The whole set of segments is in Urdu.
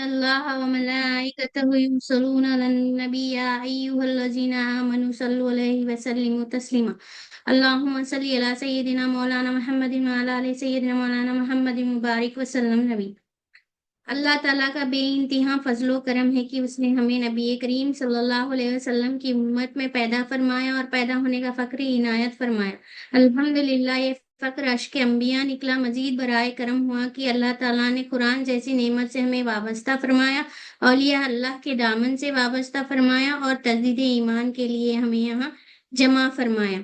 الله وملائكته يصلون على النبي يا أيها الذين آمنوا صلوا عليه وسلموا تسليما اللهم صل على سيدنا مولانا محمد وعلى آل سيدنا مولانا محمد مبارك وسلم نبی۔ اللہ تعالیٰ کا بے انتہا فضل و کرم ہے کہ اس نے ہمیں نبی کریم صلی اللہ علیہ وسلم کی امت میں پیدا فرمایا اور پیدا ہونے کا فخر عنایت فرمایا۔ الحمدللہ یہ فخر اشک انبیاء نکلا، مزید برائے کرم ہوا کہ اللہ تعالیٰ نے قرآن جیسی نعمت سے ہمیں وابستہ فرمایا، اولیاء اللہ کے دامن سے وابستہ فرمایا اور تجدید ایمان کے لیے ہمیں یہاں جمع فرمایا۔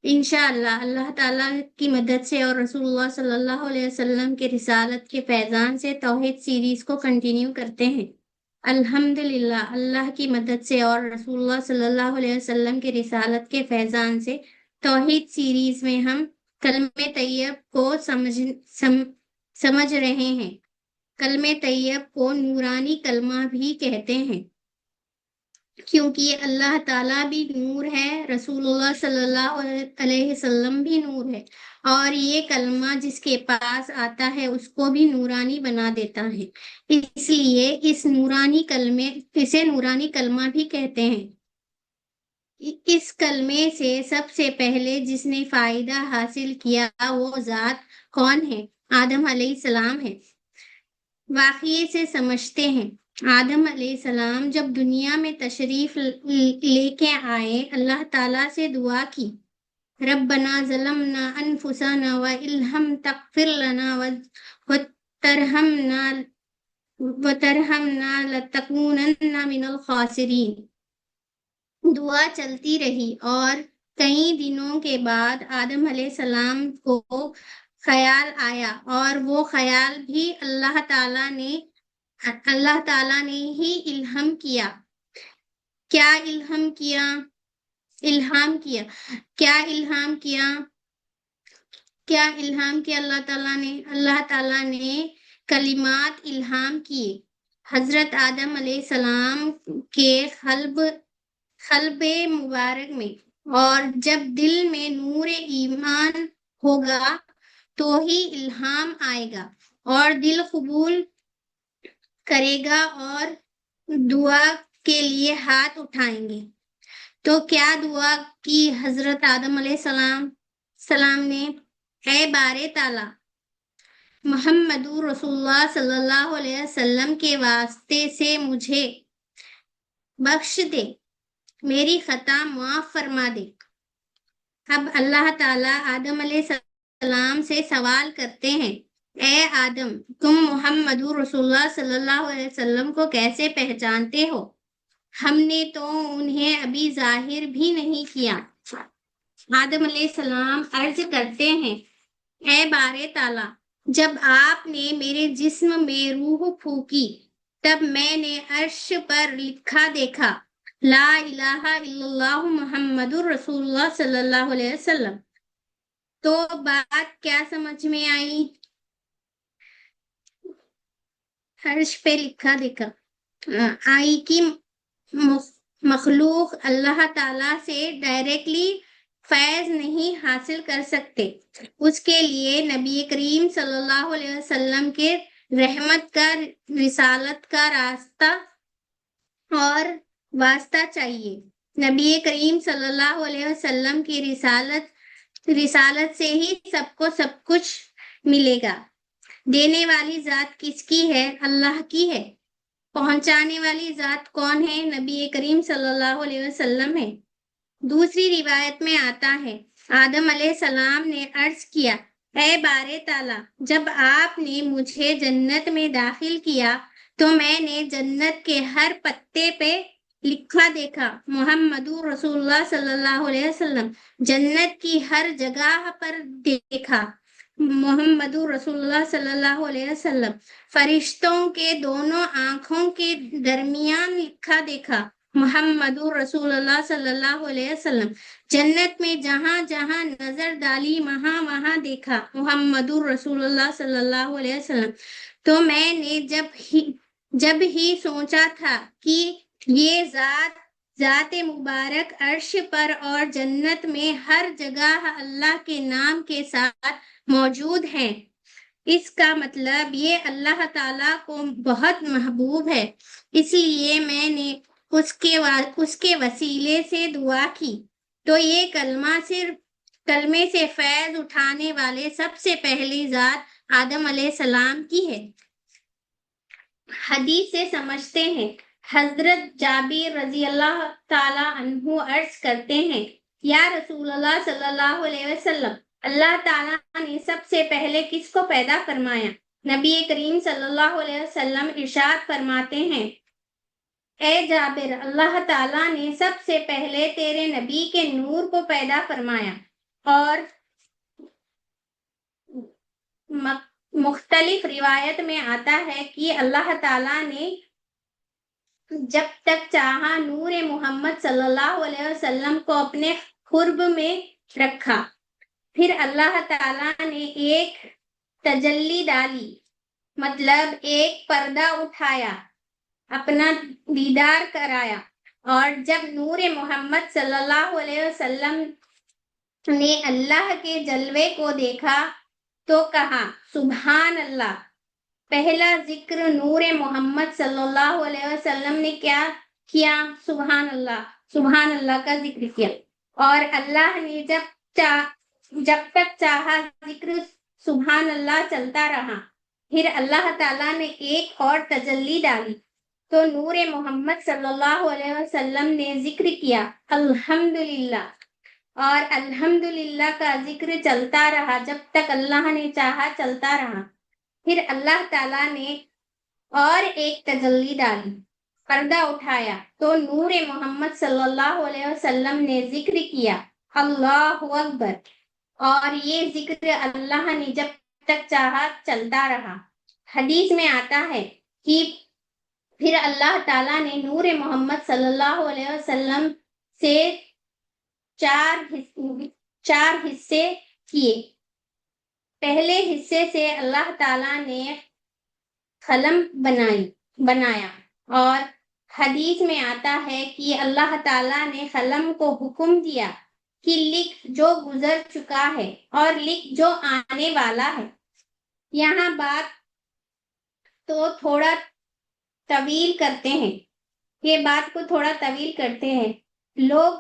انشاءاللہ اللہ تعالیٰ کی مدد سے اور رسول اللہ صلی اللہ علیہ وسلم کے رسالت کے فیضان سے توحید سیریز کو کنٹینیو کرتے ہیں۔ الحمدللہ اللہ کی مدد سے اور رسول اللہ صلی اللہ علیہ وسلم کے رسالت کے فیضان سے توحید سیریز میں ہم کلمہ طیب کو سمجھ رہے ہیں۔ کلمہ طیب کو نورانی کلمہ بھی کہتے ہیں کیونکہ اللہ تعالیٰ بھی نور ہے، رسول اللہ صلی اللہ علیہ وسلم بھی نور ہے، اور یہ کلمہ جس کے پاس آتا ہے اس کو بھی نورانی بنا دیتا ہے، اس لیے اسے نورانی کلمہ بھی کہتے ہیں۔ اس کلمے سے سب سے پہلے جس نے فائدہ حاصل کیا وہ ذات کون ہے؟ آدم علیہ السلام ہے۔ واقعے سے سمجھتے ہیں۔ آدم علیہ السلام جب دنیا میں تشریف لے کے آئے، اللہ تعالیٰ سے دعا کی، ربنا ظلمنا انفسنا وان لم تغفر لنا وترحمنا لتكونن من الخاسرین۔ دعا چلتی رہی اور کئی دنوں کے بعد آدم علیہ السلام کو خیال آیا، اور وہ خیال بھی اللہ تعالیٰ نے ہی الہام کیا۔ کیا الہام کیا؟ اللہ تعالیٰ نے کلمات الہام کیے حضرت آدم علیہ السلام کے قلب مبارک میں، اور جب دل میں نور ایمان ہوگا تو ہی الہام آئے گا اور دل قبول کرے گا اور دعا کے لیے ہاتھ اٹھائیں گے۔ تو کیا دعا کی حضرت آدم علیہ السلام نے؟ اے بار تعالیٰ، محمد رسول اللہ صلی اللہ علیہ وسلم کے واسطے سے مجھے بخش دے، میری خطا معاف فرما دے۔ اب اللہ تعالیٰ آدم علیہ السلام سے سوال کرتے ہیں، اے آدم، تم محمد رسول اللہ صلی اللہ علیہ وسلم کو کیسے پہچانتے ہو؟ ہم نے تو انہیں ابھی ظاہر بھی نہیں کیا۔ آدم علیہ السلام عرض کرتے ہیں، اے بار تعالیٰ، جب آپ نے میرے جسم میں روح پھونکی تب میں نے عرش پر لکھا دیکھا، لا الہ الا اللہ محمد رسول اللہ صلی اللہ علیہ وسلم۔ تو بات کیا سمجھ میں آئی؟ عرش پہ لکھا دیکھا آئی کہ مخلوق اللہ تعالیٰ سے ڈائریکٹلی فیض نہیں حاصل کر سکتے، اس کے لیے نبی کریم صلی اللہ علیہ وسلم کے رحمت کا، رسالت کا راستہ اور واسطہ چاہیے۔ نبی کریم صلی اللہ علیہ وسلم کی رسالت سے ہی سب کو سب کچھ ملے گا۔ دینے والی ذات کس کی ہے؟ اللہ کی ہے۔ پہنچانے والی ذات کون ہے؟ نبی کریم صلی اللہ علیہ وسلم ہے۔ دوسری روایت میں آتا ہے، آدم علیہ السلام نے عرض کیا، اے بار تعالیٰ، جب آپ نے مجھے جنت میں داخل کیا تو میں نے جنت کے ہر پتے پہ لکھا دیکھا، محمد رسول اللہ صلی اللہ علیہ وسلم۔ جنت کی ہر جگہ پر دیکھا، محمد رسول اللہ صلی اللہ علیہ وسلم۔ فرشتوں کے دونوں آنکھوں کے درمیان لکھا دیکھا، محمد رسول اللہ صلی اللہ علیہ وسلم۔ جنت میں جہاں جہاں نظر ڈالی وہاں دیکھا، محمد رسول اللہ صلی اللہ علیہ وسلم۔ تو میں نے جب ہی سوچا تھا کہ یہ ذات مبارک عرش پر اور جنت میں ہر جگہ اللہ کے نام کے ساتھ موجود ہیں، اس کا مطلب یہ اللہ تعالیٰ کو بہت محبوب ہے، اس لیے میں نے اس کے وسیلے سے دعا کی۔ تو یہ کلمے سے فیض اٹھانے والے سب سے پہلی ذات آدم علیہ السلام کی ہے۔ حدیث سے سمجھتے ہیں، حضرت جابر رضی اللہ تعالی عنہ عرض کرتے ہیں، یا رسول اللہ صلی اللہ علیہ وسلم، اللہ تعالیٰ نے سب سے پہلے کس کو پیدا فرمایا؟ نبی کریم صلی اللہ علیہ وسلم ارشاد فرماتے ہیں، اے جابر، اللہ تعالیٰ نے سب سے پہلے تیرے نبی کے نور کو پیدا فرمایا۔ اور مختلف روایت میں آتا ہے کہ اللہ تعالیٰ نے جب تک چاہا نور محمد صلی اللہ علیہ وسلم کو اپنے قرب میں رکھا، پھر اللہ تعالیٰ نے ایک تجلی ڈالی، مطلب ایک پردہ اٹھایا، اپنا دیدار کرایا، اور جب نور محمد صلی اللہ علیہ وسلم نے اللہ کے جلوے کو دیکھا تو کہا سبحان اللہ۔ پہلا ذکر نور محمد صلی اللہ علیہ وسلم نے کیا کیا؟ سبحان اللہ کا ذکر کیا، اور اللہ نے جب تک چاہا ذکر سبحان اللہ چلتا رہا۔ پھر اللہ تعالیٰ نے ایک اور تجلی ڈالی تو نور محمد صلی اللہ علیہ وسلم نے ذکر کیا الحمدللہ، اور الحمدللہ کا ذکر چلتا رہا، جب تک اللہ نے چاہا چلتا رہا۔ پھر اللہ تعالیٰ نے اور ایک تجلی ڈالی، پردہ اٹھایا تو نور محمد صلی اللہ علیہ وسلم نے ذکر کیا اللہ اکبر، اور یہ ذکر اللہ نے جب تک چاہا چلتا رہا۔ حدیث میں آتا ہے کہ پھر اللہ تعالیٰ نے نور محمد صلی اللہ علیہ وسلم سے چار حصے کیے۔ پہلے حصے سے اللہ تعالیٰ نے قلم بنایا، اور حدیث میں آتا ہے کہ اللہ تعالیٰ نے قلم کو حکم دیا کہ لکھ جو گزر چکا ہے اور لکھ جو آنے والا ہے۔ یہاں بات تو تھوڑا طویل کرتے ہیں، لوگ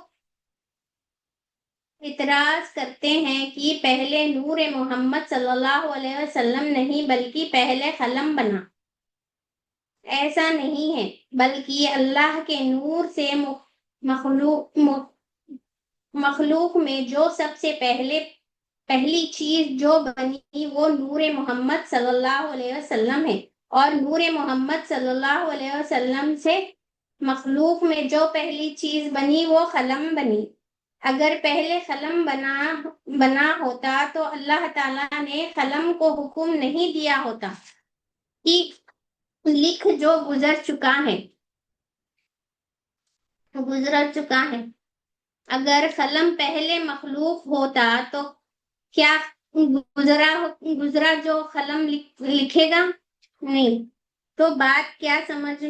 اعتراض کرتے ہیں کہ پہلے نور محمد صلی اللہ علیہ وسلم نہیں بلکہ پہلے قلم بنا۔ ایسا نہیں ہے، بلکہ اللہ کے نور سے مخلوق میں جو سب سے پہلی چیز جو بنی وہ نور محمد صلی اللہ علیہ وسلم ہے، اور نور محمد صلی اللہ علیہ وسلم سے مخلوق میں جو پہلی چیز بنی وہ قلم بنی۔ اگر پہلے قلم بنا ہوتا تو اللہ تعالیٰ نے قلم کو حکم نہیں دیا ہوتا کہ لکھ جو گزر چکا ہے۔ اگر قلم پہلے مخلوق ہوتا تو کیا گزرا جو قلم لکھے گا؟ نہیں۔ تو بات کیا سمجھے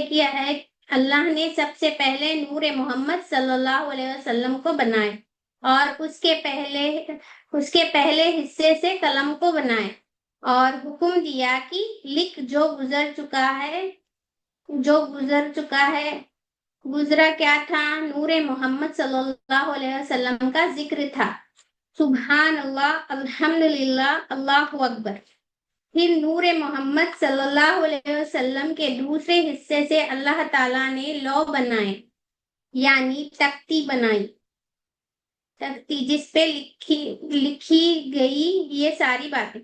کہ اللہ نے سب سے پہلے نور محمد صلی اللہ علیہ وسلم کو بنائے، اور اس کے پہلے حصے سے قلم کو بنائے، اور حکم دیا کہ لکھ جو گزر چکا ہے۔ گزرا کیا تھا؟ نور محمد صلی اللہ علیہ وسلم کا ذکر تھا، سبحان اللہ، الحمدللہ، اللہ اکبر۔ پھر نور محمد صلی اللہ علیہ وسلم کے دوسرے حصے سے اللہ تعالیٰ نے لوح بنائے، یعنی تختی بنائی، جس پہ لکھی گئی یہ ساری باتیں۔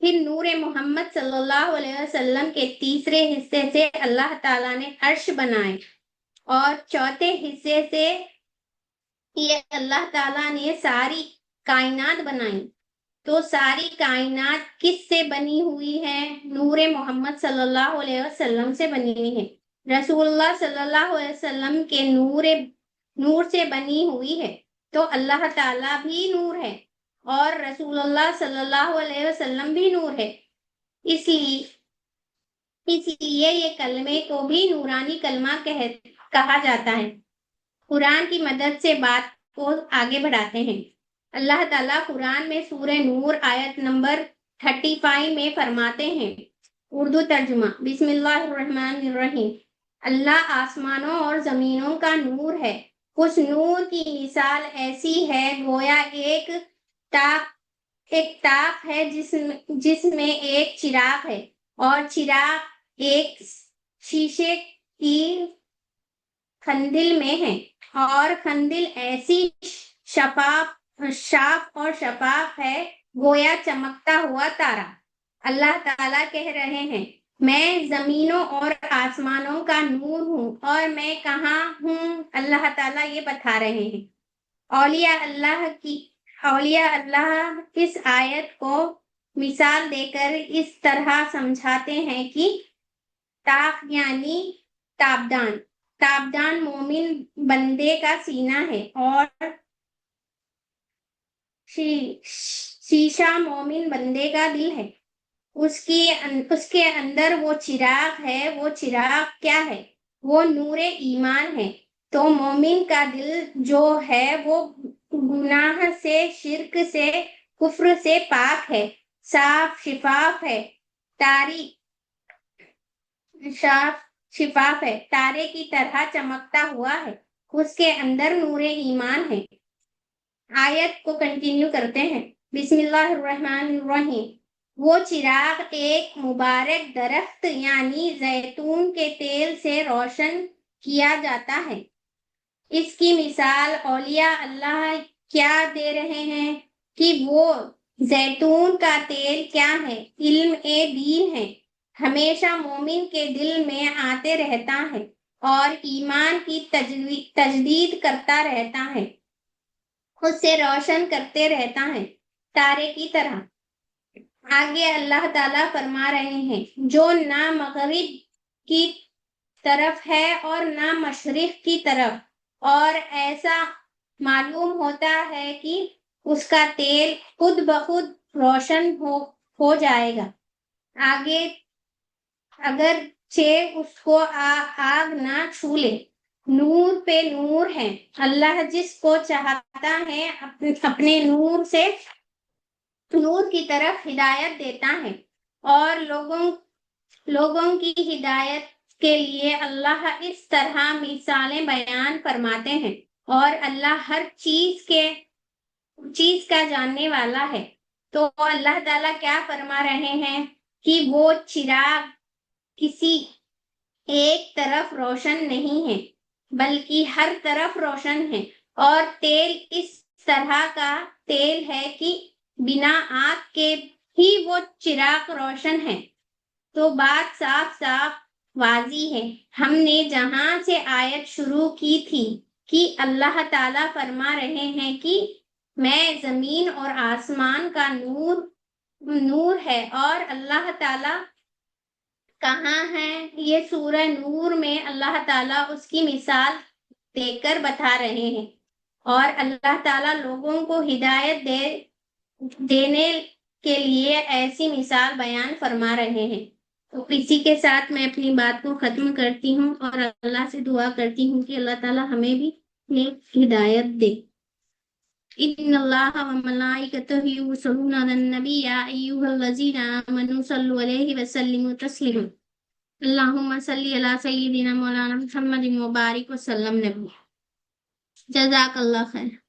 پھر نور محمد صلی اللہ علیہ وسلم کے تیسرے حصے سے اللہ تعالیٰ نے عرش بنائے، اور چوتھے حصے سے یہ اللہ تعالیٰ نے ساری کائنات بنائی۔ تو ساری کائنات کس سے بنی ہوئی ہے؟ نور محمد صلی اللہ علیہ وسلم سے بنی ہوئی ہے، رسول اللہ صلی اللہ علیہ وسلم کے نور سے بنی ہوئی ہے۔ تو اللہ تعالیٰ بھی نور ہے، اور رسول اللہ صلی اللہ علیہ وسلم بھی نور ہے، اس لیے یہ کلمے کو بھی نورانی کلمہ کہا جاتا ہے۔ قرآن کی مدد سے بات کو آگے بڑھاتے ہیں۔ اللہ تعالیٰ قرآن میں سورہ نور آیت نمبر 35 میں فرماتے ہیں، اردو ترجمہ، بسم اللہ الرحمن الرحیم، اللہ آسمانوں اور زمینوں کا نور ہے، اس نور کی مثال ایسی ہے گویا ایک تاق ہے جس میں ایک چراغ ہے اور چراغ ایک شیشے کی خندل میں ہے، اور خندل ایسی شفاف ہے گویا چمکتا ہوا تارا۔ اللہ تعالیٰ کہہ رہے ہیں، میں زمینوں اور آسمانوں کا نور ہوں، اور میں کہاں ہوں، اللہ تعالیٰ یہ بتا رہے ہیں۔ اولیاء اللہ اس آیت کو مثال دے کر اس طرح سمجھاتے ہیں کہ طاق یعنی تابدان مومن بندے کا سینہ ہے، اور شیشہ مومن بندے کا دل ہے۔ اس کے اندر وہ چراغ ہے، وہ چراغ کیا ہے؟ وہ نور ایمان ہے۔ تو مومن کا دل جو ہے وہ گناہ سے، شرک سے، کفر سے پاک ہے، شفاف ہے، تارے کی طرح چمکتا ہوا ہے، اس کے اندر نور ایمان ہے۔ آیت کو کنٹینیو کرتے ہیں، بسم اللہ الرحمن الرحیم، وہ چراغ ایک مبارک درخت یعنی زیتون کے تیل سے روشن کیا جاتا ہے۔ اس کی مثال اولیاء اللہ کیا دے رہے ہیں کہ وہ زیتون کا تیل کیا ہے؟ علم دین ہے، ہمیشہ مومن کے دل میں آتے رہتا ہے اور ایمان کی تجدید کرتا رہتا ہے، خود سے روشن کرتے رہتا ہے، تارے کی طرح۔ آگے اللہ تعالیٰ فرما رہے ہیں، جو نہ مغرب کی طرف ہے اور نہ مشرق کی طرف، اور ایسا معلوم ہوتا ہے کہ اس کا تیل خود بخود روشن ہو جائے گا، آگے اگرچہ اس کو آگ نہ چھو لے۔ نور پہ نور ہے، اللہ جس کو چاہتا ہے اپنے نور کی طرف ہدایت دیتا ہے، اور لوگوں کی ہدایت کے لیے اللہ اس طرح مثالیں بیان فرماتے ہیں، اور اللہ ہر چیز کا جاننے والا ہے۔ تو اللہ تعالیٰ کیا فرما رہے ہیں کہ وہ چراغ کسی ایک طرف روشن نہیں ہے بلکہ ہر طرف روشن ہے، اور تیل اس طرح کا تیل ہے کہ بنا آگ کے ہی وہ چراغ روشن ہے۔ تو بات صاف واضح ہے۔ ہم نے جہاں سے آیت شروع کی تھی کہ اللہ تعالیٰ فرما رہے ہیں کہ میں زمین اور آسمان کا نور ہے، اور اللہ تعالیٰ کہاں ہے؟ یہ سورہ نور میں اللہ تعالیٰ اس کی مثال دے کر بتا رہے ہیں، اور اللہ تعالیٰ لوگوں کو ہدایت دینے کے لیے ایسی مثال بیان فرما رہے ہیں۔ تو اسی کے ساتھ میں اپنی بات کو ختم کرتی ہوں، اور اللہ سے دعا کرتی ہوں کہ اللہ تعالیٰ ہمیں بھی نیک ہدایت دے۔ ان اللہ وملائکتہ یصلون علی النبی یا ایھا الذین آمنوا صلوا علیہ وسلموا تسلیما۔ اللہم صلی علی سیدنا مولانا محمد مبارک وسلم نبی۔ جزاک اللہ خیر۔